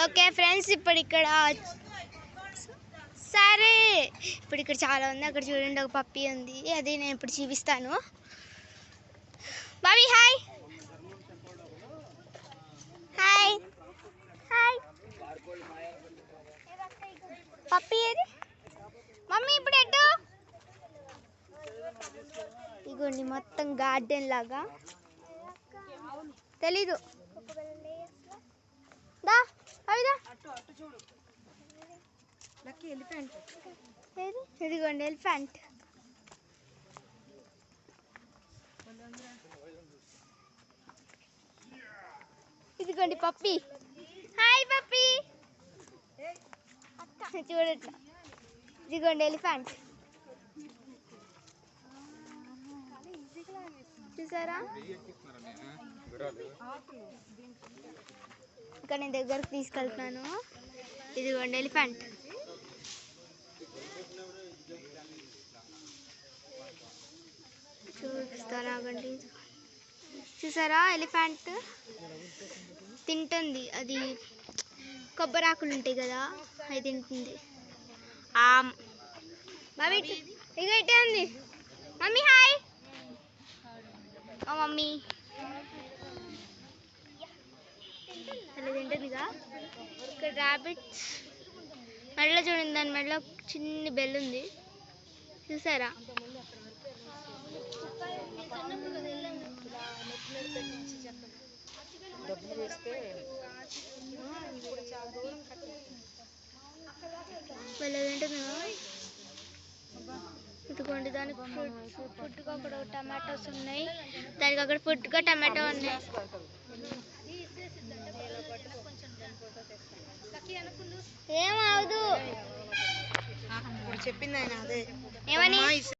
Okay friends, ఇప్పుడు ఇక్కడ సరే ఇప్పుడు ఇక్కడ చాలా ఉంది. అక్కడ చూడండి, ఒక పప్పి ఉంది. అది నేను ఇప్పుడు చూపిస్తాను. Bobby hi hi hi. Puppy ఏది మమ్మీ? ఇప్పుడు ఎటు? ఇగోండి, మొత్తం గార్డెన్ లాగా. తెలీదు. దా అవిదా. ఇదిగోండి ఎలిఫెంట్. ఇదిగోండి పప్పి. హాయ్ పప్పి. చూడట్లా. ఇదిగోండి ఎలిఫెంట్. చూసారా? ఇక్కడ నేను దగ్గరకు తీసుకెళ్తున్నాను. ఇదిగోండి ఎలిఫెంట్. చూపిస్తారా? ఆగండి. చూసారా? ఎలిఫెంట్ తింటుంది. అది కొబ్బరాకులు ఉంటాయి కదా, అది తింటుంది. మమ్మీ ఇక ఇట్టే ఉంది. Mummy hi. మమ్మీ అలా తింటుందిగా. ఇక్కడ ర్యాబిట్స్. మెడలో చూడండి, దాని మెడలో చిన్న బెల్ ఉంది. చూసారా? ఇదిగోండి, దానికి ఫుడ్గా అక్కడ టమాటోస్ ఉన్నాయి. దానికి అక్కడ ఫుడ్గా టమాటో ఉన్నాయి. ఏమవుదు చెప్పింది ఆయన అదే ఏమని.